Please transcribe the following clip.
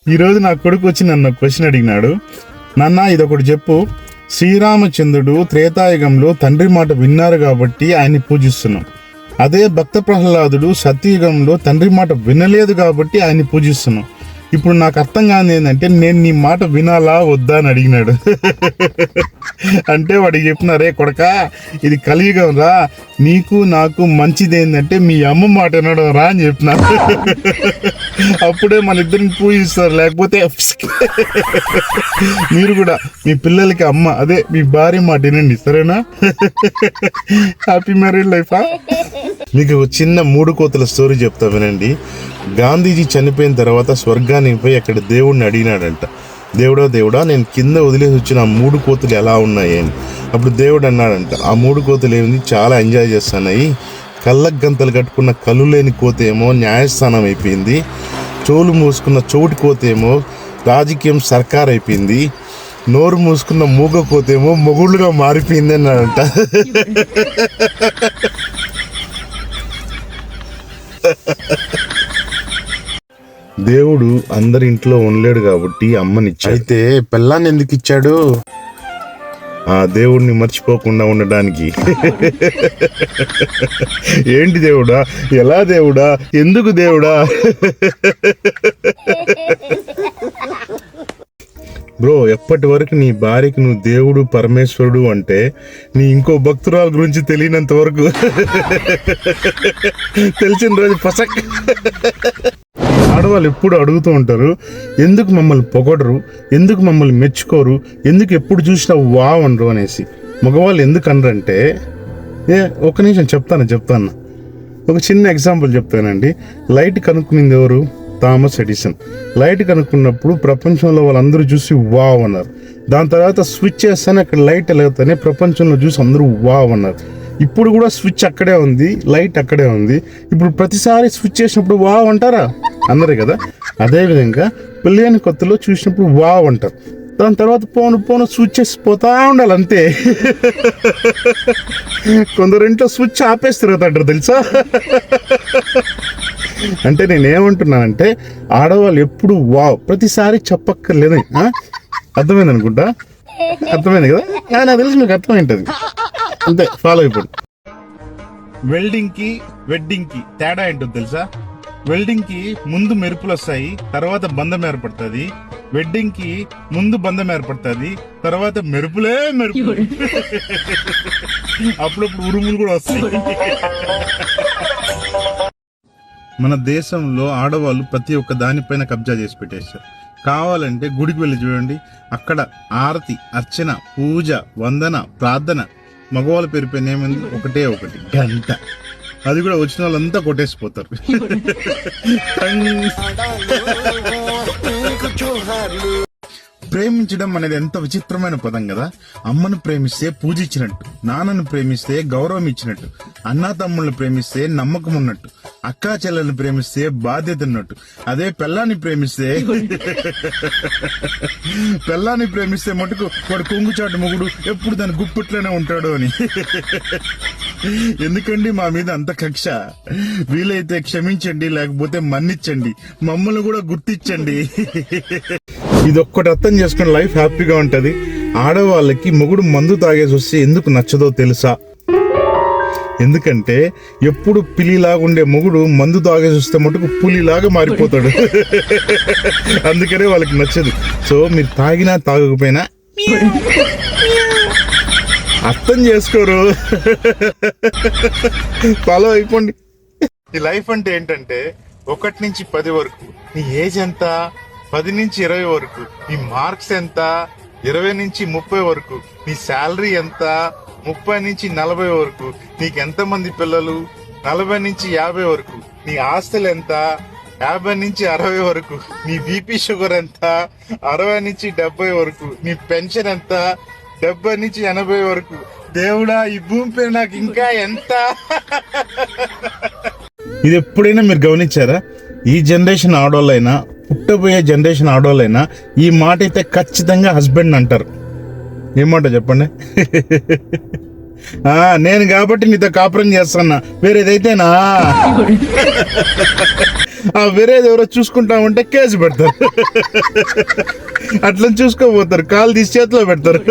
ఈరోజు నా కొడుకు వచ్చి నన్ను క్వశ్చన్ అడిగినాడు. నాన్న ఇదొకటి చెప్పు, శ్రీరామచంద్రుడు త్రేతాయుగంలో తండ్రి మాట విన్నారు కాబట్టి ఆయన్ని పూజిస్తున్నాం. అదే భక్త ప్రహ్లాదుడు సత్యయుగంలో తండ్రి మాట వినలేదు కాబట్టి ఆయన్ని పూజిస్తున్నాం. ఇప్పుడు నాకు అర్థం కాని ఏంటంటే నేను నీ మాట వినాలా వద్దా అని అడిగినాడు. అంటే వాడికి చెప్పినారే కొడక, ఇది కలియుగం రా, నీకు నాకు మంచిది ఏంటంటే మీ అమ్మ మాట వినడం రా అని చెప్పిన. అప్పుడే మన ఇద్దరిని పూజిస్తారు, లేకపోతే మీరు కూడా మీ పిల్లలకి అమ్మ అదే మీ భార్య మాట వినండి, సరేనా? హ్యాపీ మ్యారీడ్ లైఫా? మీకు చిన్న 3 కోతుల స్టోరీ చెప్తా వినండి. గాంధీజీ చనిపోయిన తర్వాత స్వర్గానికి పోయి అక్కడ దేవుడిని అడిగినాడంట, దేవుడా నేను కింద వదిలేసి వచ్చిన ఆ 3 కోతులు ఎలా ఉన్నాయి అని. అప్పుడు దేవుడు అన్నాడంట, ఆ 3 కోతులు ఏమి చాలా ఎంజాయ్ చేస్తున్నాయి. కళ్ళకు గంతలు కట్టుకున్న కళ్ళు లేని కోతేమో న్యాయస్థానం అయిపోయింది, చెవులు మూసుకున్న చోటు కోతేమో రాజకీయం సర్కార్ అయిపోయింది, నోరు మూసుకున్న మూగ కోతేమో మొగుళ్ళుగా మారిపోయింది అన్నాడంట. దేవుడు అందరి ఇంట్లో ఉండలేడు కాబట్టి అమ్మనిచ్చాడు. అయితే పిల్లాన్ని ఎందుకు ఇచ్చాడు? ఆ దేవుడిని మర్చిపోకుండా ఉండడానికి. ఏంటి దేవుడా, ఎలా దేవుడా, ఎందుకు దేవుడా? బ్రో, ఎప్పటి వరకు నీ భార్యకి నువ్వు దేవుడు పరమేశ్వరుడు అంటే నీ ఇంకో భక్తురాల గురించి తెలియనంత వరకు తెలిసిన రోజు పసక్. ఆడవాళ్ళు ఎప్పుడు అడుగుతూ ఉంటారు, ఎందుకు మమ్మల్ని పొగడరు, ఎందుకు మమ్మల్ని మెచ్చుకోరు, ఎందుకు ఎప్పుడు చూసినా వావ్ అనరు అనేసి. మగవాళ్ళు ఎందుకు అనరంటే, ఒక నిమిషం చెప్తాను. ఒక చిన్న ఎగ్జాంపుల్ చెప్తానండి. లైట్ కనుక్కునింది ఎవరు? Thomas Edison. లైట్ కనుక్కున్నప్పుడు ప్రపంచంలో వాళ్ళందరూ చూసి వావ్ అన్నారు. దాని తర్వాత స్విచ్ చేస్తానే అక్కడ లైట్ వెలుగుతానే ప్రపంచంలో చూసి అందరూ వావ్ అన్నారు. ఇప్పుడు కూడా స్విచ్ అక్కడే ఉంది, లైట్ అక్కడే ఉంది. ఇప్పుడు ప్రతిసారి స్విచ్ చేసినప్పుడు వావ్ అంటారా? అందరే కదా. అదేవిధంగా పెళ్ళైన కొత్తలో చూసినప్పుడు వావ్ అంటారు. దాని తర్వాత పోను స్విచ్ చేసి పోతా ఉండాలి అంతే. కొందరింట్లో స్విచ్ ఆపేసి తిరుగుతాంటారు తెలుసా. అంటే నేనేమంటున్నానంటే ఆడవాళ్ళు ఎప్పుడు వావ్ ప్రతిసారి చెప్పక్కర్లేదు. అర్థమైంది అనుకుంటా, అర్థమైంది కదా. నాకు తెలిసి మీకు అర్థమైంటది, అంతే. ఫాలో అయిపోండి. వెల్డింగ్ కి వెడ్డింగ్ కి తేడా ఏంటో తెలుసా? వెల్డింగ్ కి ముందు మెరుపులు వస్తాయి, తర్వాత బంధం ఏర్పడుతుంది. వెడ్డింగ్ కి ముందు బంధం ఏర్పడుతుంది, తర్వాత మెరుపులే మెరుపు. అప్పుడప్పుడు ఉరుములు కూడా వస్తాయి. మన దేశంలో ఆడవాళ్ళు ప్రతి ఒక్క దానిపైన కబ్జా చేసి పెట్టేశారు. కావాలంటే గుడికి వెళ్ళి చూడండి, అక్కడ ఆరతి, అర్చన, పూజ, వందన, ప్రార్థన. మగవాళ్ళ పేరు పైన ఏమైంది? ఒకటి గంట. అది కూడా వచ్చిన వాళ్ళంతా కొట్టేసిపోతారు. ప్రేమించడం అనేది ఎంత విచిత్రమైన పదం కదా. అమ్మను ప్రేమిస్తే పూజించినట్టు, నాన్నను ప్రేమిస్తే గౌరవం ఇచ్చినట్టు, అన్నా తమ్ముళ్ళని ప్రేమిస్తే నమ్మకం ఉన్నట్టు, అక్కా చెల్లెల్ని ప్రేమిస్తే బాధ్యత ఉన్నట్టు. అదే పెళ్ళాన్ని ప్రేమిస్తే మటుకు వాడు కొంగుచాటు మొగుడు, ఎప్పుడు దాని గుప్పిట్లోనే ఉంటాడు అని. ఎందుకండి మా మీద అంత కక్ష? వీలైతే క్షమించండి, లేకపోతే మన్నించండి, మమ్మల్ని కూడా గుర్తించండి. ఇదొక్కటి అర్థం చేసుకుని లైఫ్ హ్యాపీగా ఉంటది. ఆడవాళ్ళకి మొగుడు మందు తాగేసి వస్తే ఎందుకు నచ్చదో తెలుసా? ఎందుకంటే ఎప్పుడు పిల్లిలాగా ఉండే మొగుడు మందు తాగేసి వస్తే మటుకు పులిలాగా మారిపోతాడు. అందుకనే వాళ్ళకి నచ్చదు. సో మీరు తాగినా తాగకపోయినా అర్థం చేసుకోరు. ఫాలో అయిపోండి. ఈ లైఫ్ అంటే ఏంటంటే 1 నుంచి 10 వరకు నీ ఏజ్ ఎంత, 10 నుంచి 20 వరకు నీ మార్క్స్ ఎంత, 20 నుంచి 30 వరకు నీ శాలరీ ఎంత, 30 నుంచి 40 వరకు నీకు ఎంతమంది పిల్లలు, 40 నుంచి 50 వరకు నీ ఆస్తులు ఎంత, 50 నుంచి 60 వరకు నీ బీపీ షుగర్ ఎంత, 60 నుంచి 70 వరకు నీ పెన్షన్ ఎంత, 70 నుంచి 80 వరకు దేవుడా ఈ భూమి పైన నాకు ఇంకా ఎంత. ఇది ఎప్పుడైనా మీరు గమనించారా? ఈ జనరేషన్ ఆడవాళ్ళైనా పుట్టబోయే జనరేషన్ ఆడవాళ్ళైనా ఈ మాట అయితే ఖచ్చితంగా హస్బెండ్ అంటారు. ఏమాట చెప్పండి? నేను కాబట్టి నీతో కాపురం చేస్తున్నా, వేరేదైతేనా? ఆ వేరేది ఎవరో చూసుకుంటా ఉంటే కేసు పెడతారు. అట్లా చూసుకోపోతారు, కాలు తీసి చేతిలో పెడతారు.